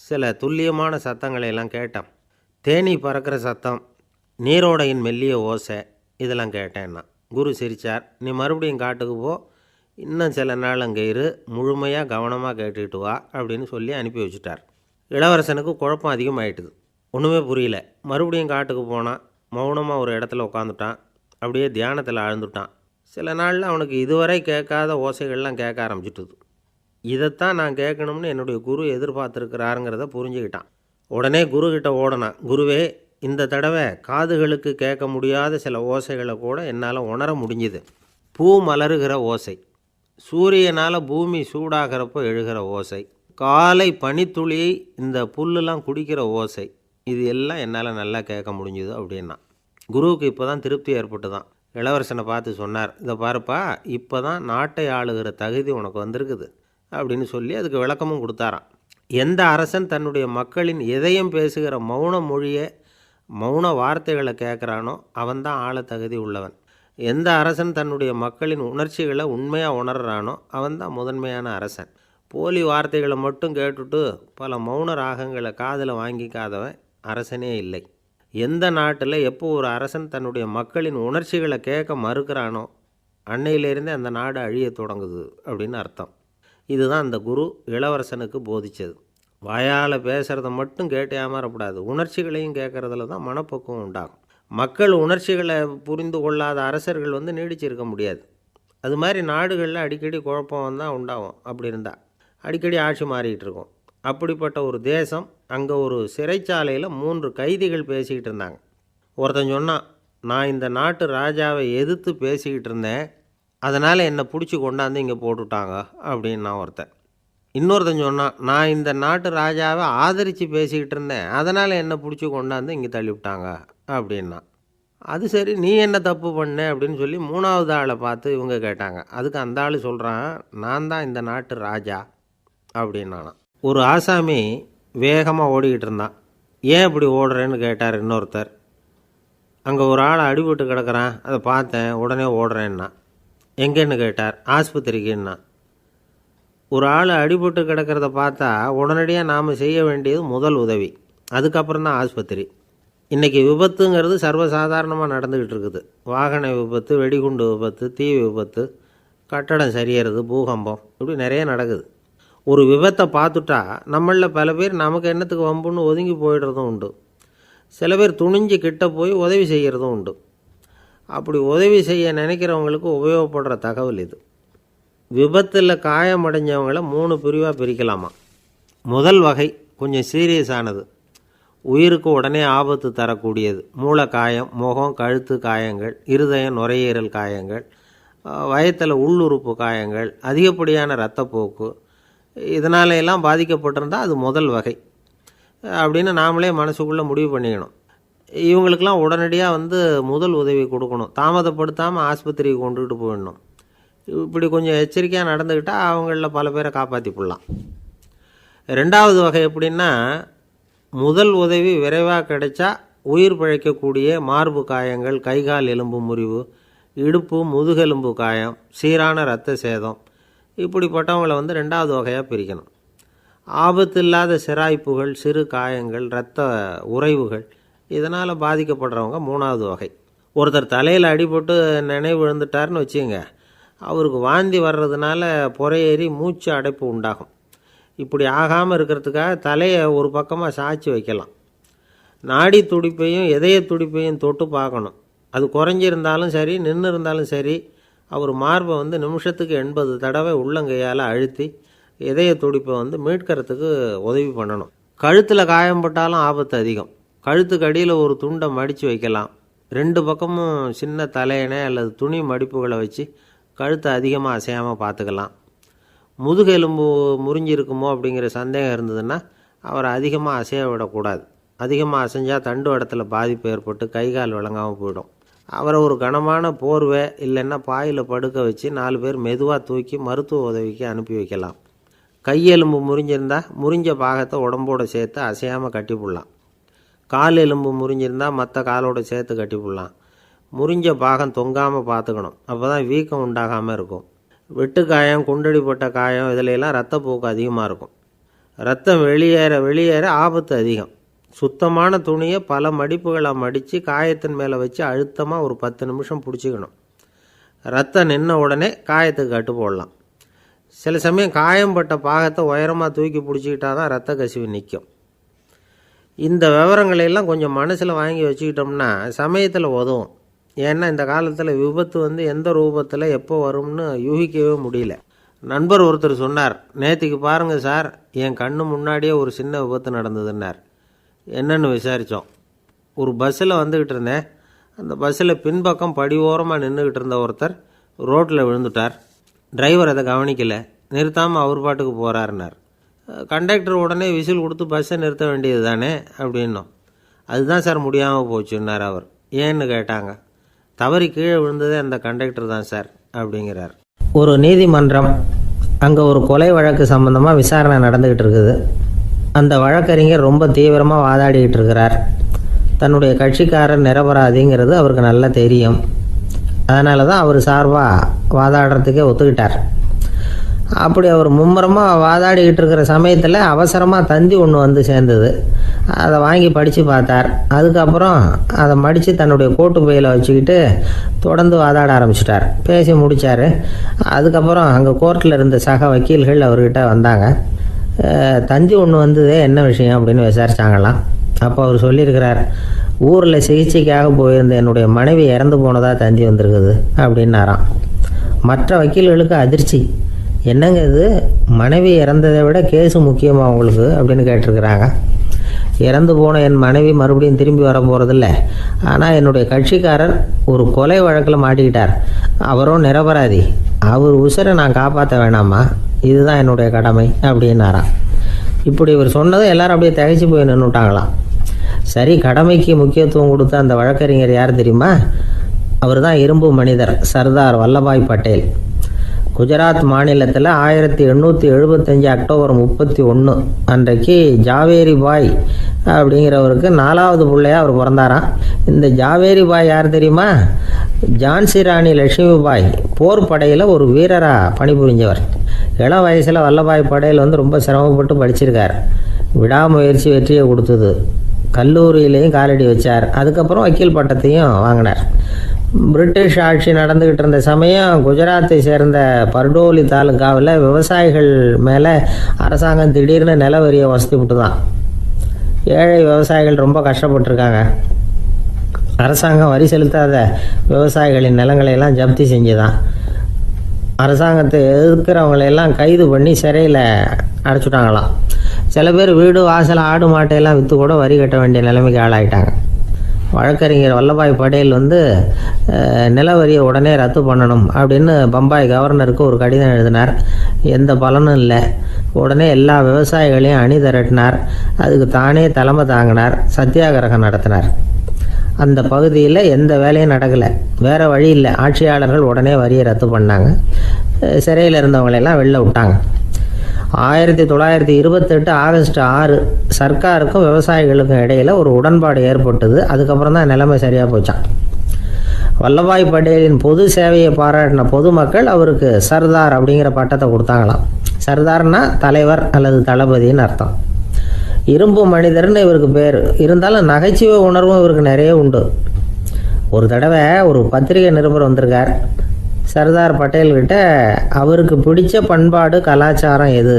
சில துல்லியமான சத்தங்களையெல்லாம் கேட்டான். தேனீ பறக்கிற சத்தம், நீரோடையின் மெல்லிய ஓசை, இதெல்லாம் கேட்டேன்னா. குரு சிரித்தார். நீ மறுபடியும் காட்டுக்கு போ, இன்னும் சில நாள் அங்கே இரு, முழுமையாக கவனமாக கேட்டுக்கிட்டு வா அப்படின்னு சொல்லி அனுப்பி வச்சுட்டார். இளவரசனுக்கு குழப்பம் அதிகமாகிட்டுது. ஒன்றுமே புரியல. மறுபடியும் காட்டுக்கு போனான். மௌனமாக ஒரு இடத்துல உட்காந்துட்டான். அப்படியே தியானத்தில் ஆழ்ந்துட்டான். சில நாளில் அவனுக்கு இதுவரை கேட்காத ஓசைகள்லாம் கேட்க ஆரம்பிச்சிட்டுது. இதைத்தான் நான் கேட்கணும்னு என்னுடைய குரு எதிர்பார்த்துருக்கிறாருங்கிறத புரிஞ்சுக்கிட்டான். உடனே குருக்கிட்ட ஓடனான். குருவே, இந்த தடவை காதுகளுக்கு கேட்க முடியாத சில ஓசைகளை கூட என்னால் உணர முடிஞ்சுது. பூ மலருகிற ஓசை, சூரியனால் பூமி சூடாகிறப்போ எழுகிற ஓசை, காலை பனித்துளி இந்த புல்லுலாம் குடிக்கிற ஓசை, இது எல்லாம் என்னால் நல்லா கேட்க முடிஞ்சுது அப்படின்னா. குருவுக்கு இப்போ தான் திருப்தி ஏற்பட்டு தான். இளவரசனை பார்த்து சொன்னார், இதை பாருப்பா, இப்போ தான் நாட்டை ஆளுகிற தகுதி உனக்கு வந்திருக்குது அப்படின்னு சொல்லி அதுக்கு விளக்கமும் கொடுத்தாராம். எந்த அரசன் தன்னுடைய மக்களின் இதயம் பேசுகிற மௌன மொழியை, மௌன வார்த்தைகளை கேட்குறானோ அவன்தான் ஆள தகுதி உள்ளவன். எந்த அரசன் தன்னுடைய மக்களின் உணர்ச்சிகளை உண்மையாக உணர்றானோ அவன்தான் முதன்மையான அரசன். போலி வார்த்தைகளை மட்டும் கேட்டுட்டு பல மௌன ராகங்களை காதில் வாங்கிக்காதவன் அரசனே இல்லை. எந்த நாட்டில் எப்போ ஒரு அரசன் தன்னுடைய மக்களின் உணர்ச்சிகளை கேட்க மறுக்கிறானோ அன்னையிலேருந்தே அந்த நாடு அழிய தொடங்குது அப்படின்னு அர்த்தம். இதுதான் அந்த குரு இளவரசனுக்கு போதித்தது. வாயால் பேசுகிறத மட்டும் கேட்டு ஏமாறக்கூடாது, உணர்ச்சிகளையும் கேட்குறதுல தான் மனப்பக்குவம் உண்டாகும். மக்கள் உணர்ச்சிகளை புரிந்து கொள்ளாத அரசர்கள் நீடிச்சிருக்க முடியாது. அது மாதிரி நாடுகளில் அடிக்கடி குழப்பம் தான் உண்டாகும். அப்படி இருந்தால் அடிக்கடி ஆட்சி மாறிக்கிட்டு இருக்கும். அப்படிப்பட்ட ஒரு தேசம், அங்கே ஒரு சிறைச்சாலையில் 3 கைதிகள் பேசிக்கிட்டு இருந்தாங்க. ஒருத்தன் சொன்னான், நான் இந்த நாட்டு ராஜாவை எதிர்த்து பேசிக்கிட்டு இருந்தேன், அதனால் என்னை பிடிச்சி கொண்டாந்து இங்கே போட்டுவிட்டாங்க அப்படின்னா ஒருத்தன். இன்னொருத்தன் சொன்னான், நான் இந்த நாட்டு ராஜாவை ஆதரித்து பேசிக்கிட்டு இருந்தேன், அதனால் என்னை பிடிச்சி கொண்டாந்து இங்கே தள்ளிவிட்டாங்க அப்படின்னா. அது சரி, நீ என்ன தப்பு பண்ண அப்படின்னு சொல்லி 3வது ஆளை பார்த்து இவங்க கேட்டாங்க. அதுக்கு அந்த ஆள் சொல்கிறான், நான் தான் இந்த நாட்டு ராஜா அப்படின்னானா. ஒரு ஆசாமி வேகமாக ஓடிக்கிட்டு இருந்தான். ஏன் இப்படி ஓடுறேன்னு கேட்டார் இன்னொருத்தர். அங்கே ஒரு ஆள் அடிபட்டு கிடக்கிறான், அதை பார்த்தேன், உடனே ஓடுறேன்னா. எங்கேன்னு கேட்டார். ஆஸ்பத்திரிக்குன்னா. ஒரு ஆள் அடிபட்டு கிடக்கிறத பார்த்தா உடனடியாக நாம் செய்ய வேண்டியது முதல் உதவி, அதுக்கப்புறம் தான் ஆஸ்பத்திரி. இன்றைக்கி விபத்துங்கிறது சர்வசாதாரணமாக நடந்துக்கிட்டு இருக்குது. வாகன விபத்து, வெடிகுண்டு விபத்து, தீ விபத்து, கட்டடம் சரியறது, பூகம்பம், இப்படி நிறைய நடக்குது. ஒரு விபத்தை பார்த்துட்டா நம்மளில் பல பேர் நமக்கு என்னத்துக்கு வம்புன்னு ஒதுங்கி போயிடுறதும் உண்டு. சில பேர் துணிஞ்சு கிட்ட போய் உதவி செய்கிறதும் உண்டு. அப்படி உதவி செய்ய நினைக்கிறவங்களுக்கு உபயோகப்படுற தகவல் இது. விபத்தில் காயமடைஞ்சவங்களை 3 பிரிவாக பிரிக்கலாமா. முதல் வகை கொஞ்சம் சீரியஸானது, உயிருக்கு உடனே ஆபத்து தரக்கூடியது. மூளை காயம், முகம், கழுத்து காயங்கள், இருதயம், நுரையீரல் காயங்கள், வயத்தில் உள்ளுறுப்பு காயங்கள், அதிகப்படியான இரத்தப்போக்கு, இதனால எல்லாம் பாதிக்கப்பட்டிருந்தால் அது முதல் வகை அப்படின்னு நாமளே மனசுக்குள்ளே முடிவு பண்ணிக்கணும். இவங்களுக்கெல்லாம் உடனடியாக முதல் உதவி கொடுக்கணும். தாமதப்படுத்தாமல் ஆஸ்பத்திரிக்கு கொண்டுகிட்டு போயிடணும். இப்படி கொஞ்சம் எச்சரிக்கையாக நடந்துக்கிட்டால் அவங்களில் பல பேரை காப்பாற்றி போடலாம். ரெண்டாவது வகை எப்படின்னா, முதல் உதவி விரைவாக கிடைச்சா உயிர் பிழைக்கக்கூடிய மார்பு காயங்கள், கைகால் எலும்பு முறிவு, இடுப்பு முதுகெலும்பு காயம், சீரான இரத்த சேதம், இப்படிப்பட்டவங்களை ரெண்டாவது வகையாக பிரிக்கணும். ஆபத்து இல்லாத சிராய்ப்புகள், சிறு காயங்கள், இரத்த உறைவுகள், இதனால் பாதிக்கப்படுறவங்க மூணாவது வகை. ஒருத்தர் தலையில் அடிபட்டு நினைவு விழுந்துட்டார்னு வச்சுங்க, அவருக்கு வாந்தி வர்றதுனால புறையேறி மூச்சு அடைப்பு உண்டாகும். இப்படி ஆகாமல் இருக்கிறதுக்காக தலையை ஒரு பக்கமாக சாய்ச்சி வைக்கலாம். நாடி துடிப்பையும் இதய துடிப்பையும் தொட்டு பார்க்கணும். அது குறைஞ்சிருந்தாலும் சரி, நின்று இருந்தாலும் சரி, அவர் மார்பை நிமிஷத்துக்கு 80 தடவை உள்ளங்கையால் அழுத்தி இதய துடிப்பை மீட்கிறதுக்கு உதவி பண்ணணும். கழுத்தில் காயம்பட்டாலும் ஆபத்து அதிகம். கழுத்துக்கு அடியில் ஒரு துண்டை மடித்து வைக்கலாம். 2 பக்கமும் சின்ன தலையணை அல்லது துணி மடிப்புகளை வச்சு கழுத்தை அதிகமாக அசையாமல் பார்த்துக்கலாம். முதுகெலும்பு முறிஞ்சிருக்குமோ அப்படிங்கிற சந்தேகம் இருந்ததுன்னா அவரை அதிகமாக அசைய விடக்கூடாது. அதிகமாக அசைஞ்சால் தண்டு இடத்துல பாதிப்பு ஏற்பட்டு கைகால் விளங்காமல் போயிடும். அவரை ஒரு கனமான போர்வை இல்லைன்னா பாயில் படுக்க வச்சு 4 பேர் மெதுவாக தூக்கி மருத்துவ உதவிக்கு அனுப்பி வைக்கலாம். கையெலும்பு முறிஞ்சிருந்தால் முறிஞ்ச பாகத்தை உடம்போடு சேர்த்து அசையாமல் கட்டி போடலாம். கால் எலும்பு முறிஞ்சிருந்தால் மற்ற காலோடு சேர்த்து கட்டி போடலாம். முறிஞ்ச பாகம் தொங்காமல் பார்த்துக்கணும். அப்போ தான் வீக்கம் உண்டாகாமல் இருக்கும். வெட்டு காயம், குண்டடிப்பட்ட காயம், இதிலெல்லாம் இரத்தப்போக்கு அதிகமாக இருக்கும். ரத்தம் வெளியேற ஆபத்து அதிகம். சுத்தமான துணியை பல மடிப்புகளை மடித்து காயத்தின் மேலே வச்சு அழுத்தமாக ஒரு 10 நிமிஷம் பிடிச்சிக்கணும். ரத்தம் நின்ன உடனே காயத்துக்கு கட்டு போடலாம். சில சமயம் காயம்பட்ட பாகத்தை உயரமாக தூக்கி பிடிச்சிக்கிட்டா தான் ரத்த கசிவு நிற்கும். இந்த விவரங்களையெல்லாம் கொஞ்சம் மனசில் வாங்கி வச்சுக்கிட்டோம்னா சமயத்தில் உதவும். ஏன்னா இந்த காலத்தில் விபத்து எந்த ரூபத்தில் எப்போ வரும்னு யூகிக்கவே முடியல. நண்பர் ஒருத்தர் சொன்னார், நேற்றுக்கு பாருங்கள் சார், என் கண்ணு முன்னாடியே ஒரு சின்ன விபத்து நடந்ததுன்னார். என்னன்னு விசாரித்தோம். ஒரு பஸ்ஸில் வந்துக்கிட்டு இருந்தேன். அந்த பஸ்ஸில் பின்பக்கம் படி ஓரமாக நின்றுக்கிட்டு இருந்த ஒருத்தர் ரோட்டில் விழுந்துட்டார். டிரைவர் அதை கவனிக்கலை, நிறுத்தாமல் அவர் பாட்டுக்கு போகிறாருன்னார். கண்டக்டர் உடனே விசில் கொடுத்து பஸ்ஸை நிறுத்த வேண்டியது தானே அப்படின்னோம். அதுதான் சார் முடியாமல் போச்சுன்னார் அவர். ஏன்னு கேட்டாங்க. தவறி கீழே விழுந்ததே அந்த கண்டக்டர் தான் சார் அப்படிங்கிறார். ஒரு நீதிமன்றம், அங்கே ஒரு கொலை வழக்கு சம்பந்தமாக விசாரணை நடந்துக்கிட்டு இருக்குது. அந்த வழக்கறிஞர் ரொம்ப தீவிரமாக வாதாடிக்கிட்டு இருக்கிறார். தன்னுடைய கட்சிக்காரர் நிரபராதிங்கிறது அவருக்கு நல்லா தெரியும். அதனால தான் அவர் சார்பாக வாதாடுறதுக்கே ஒத்துக்கிட்டார். அப்படி அவர் மும்முரமாக வாதாடிக்கிட்டு இருக்கிற சமயத்தில் அவசரமாக தந்தி ஒன்று சேர்ந்தது. அதை வாங்கி படித்து பார்த்தார். அதுக்கப்புறம் அதை மடித்து தன்னுடைய கோட்டு பையில் வச்சுக்கிட்டு தொடர்ந்து வாதாட ஆரம்பிச்சிட்டார். பேசி முடித்தார். அதுக்கப்புறம் அங்கே கோர்ட்டில் இருந்த சக வக்கீல்கள் அவர்கிட்ட வந்தாங்க. தந்தி ஒன்று வந்ததே என்ன விஷயம் அப்படின்னு விசாரித்தாங்களாம். அப்போ அவர் சொல்லியிருக்கிறார், ஊரில் சிகிச்சைக்காக போயிருந்த என்னுடைய மனைவி இறந்து போனதாக தந்தி வந்திருக்குது அப்படின்னாராம். மற்ற வக்கீல்களுக்கு அதிர்ச்சி. என்னங்க இது, மனைவி இறந்ததை விட கேஸு முக்கியமாக உங்களுக்கு அப்படின்னு கேட்டிருக்கிறாங்க. இறந்து போன என் மனைவி மறுபடியும் திரும்பி வர போகிறதில்ல. ஆனால் என்னுடைய கட்சிக்காரர் ஒரு கொலை வழக்கில் மாட்டிக்கிட்டார். அவரும் நிரபராதி. அவர் உசுரை நான் காப்பாற்ற வேணாமா? இதுதான் என்னுடைய கடமை அப்படின்னாராம். இப்படி இவர் சொன்னதும் எல்லாரும் அப்படியே திகைச்சு போய் நின்றுட்டாங்களாம். சரி, கடமைக்கு முக்கியத்துவம் கொடுத்த அந்த வழக்கறிஞர் யார் தெரியுமா? அவர் தான் இரும்பு மனிதர் சர்தார் வல்லபாய் பட்டேல். குஜராத் மாநிலத்தில் 1875 அக்டோபர் 31 அன்றைக்கு ஜாவேரி பாய் அப்படிங்கிறவருக்கு 4வது பிள்ளையாக அவர் பிறந்தாராம். இந்த ஜாவேரி பாய் யார் தெரியுமா? ஜான்சி ராணி லட்சுமி பாய் போர் படையில் ஒரு வீரராக பணிபுரிஞ்சவர். இளம் வயசில் வல்லபாய் பட்டேல் ரொம்ப சிரமப்பட்டு படிச்சிருக்கார். விடாமுயற்சி வெற்றியை கொடுத்தது. கல்லூரியிலையும் காலடி வச்சார். அதுக்கப்புறம் வக்கீல் பட்டத்தையும் வாங்கினார். பிரிட்டிஷ் ஆட்சி நடந்துக்கிட்டு இருந்த சமயம் குஜராத்தை சேர்ந்த பர்டோலி தாலுக்காவில் விவசாயிகள் மேலே அரசாங்கம் திடீர்னு நில வரியை வசதி விட்டு தான். ஏழை விவசாயிகள் ரொம்ப கஷ்டப்பட்டுருக்காங்க. அரசாங்கம் வரி செலுத்தாத விவசாயிகளின் நிலங்களையெல்லாம் ஜப்தி செஞ்சுதான். அரசாங்கத்தை எதிர்க்கிறவங்களையெல்லாம் கைது பண்ணி சிறையில் அடைச்சிட்டாங்களாம். சில பேர் வீடு வாசல் ஆடு மாட்டையெல்லாம் விற்று கூட வரி கட்ட வேண்டிய நிலைமைக்கு ஆளாயிட்டாங்க. வழக்கறிஞர் வல்லபாய் படேல் நில வரியை உடனே ரத்து பண்ணணும் அப்படின்னு பம்பாய் கவர்னருக்கு ஒரு கடிதம் எழுதினார். எந்த பலனும் இல்லை. உடனே எல்லா விவசாயிகளையும் அணி திரட்டினார். அதுக்கு தானே தலைமை தாங்கினார். சத்தியாகிரகம் நடத்தினார். அந்த பகுதியில் எந்த வேலையும் நடக்கலை. வேறு வழி இல்லை. ஆட்சியாளர்கள் உடனே வரியை ரத்து பண்ணாங்க. சிறையில் இருந்தவங்களெல்லாம் வெளில விட்டாங்க. 1928 ஆகஸ்ட் 6 சர்க்காருக்கும் விவசாயிகளுக்கும் இடையில் ஒரு உடன்பாடு ஏற்பட்டது. அதுக்கப்புறம் தான் நிலைமை சரியாக போச்சான். வல்லபாய் படேலின் பொது சேவையை பாராட்டின பொதுமக்கள் அவருக்கு சர்தார் அப்படிங்கிற பட்டத்தை கொடுத்தாங்களாம். சர்தார்னா தலைவர் அல்லது தளபதின்னு அர்த்தம். இரும்பு மனிதர்னு இவருக்கு பேர். இருந்தாலும் நகைச்சுவை உணர்வும் இவருக்கு நிறைய உண்டு. ஒரு தடவை ஒரு பத்திரிகை நிருபர் வந்திருக்கார். சர்தார் பட்டேல்கிட்ட அவருக்கு பிடிச்ச பண்பாடு கலாச்சாரம் எது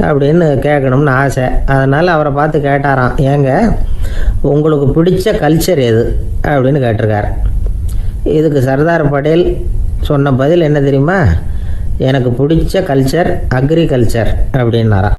அப்படின்னு கேட்கணும்னு ஆசை. அதனால் அவரை பார்த்து கேட்டாராம், ஏங்க உங்களுக்கு பிடிச்ச கல்ச்சர் எது அப்படின்னு கேட்டிருக்கார். இதுக்கு சர்தார் பட்டேல் சொன்ன பதில் என்ன தெரியுமா? எனக்கு பிடிச்ச கல்ச்சர் அக்ரிகல்ச்சர் அப்படின்னாராம்.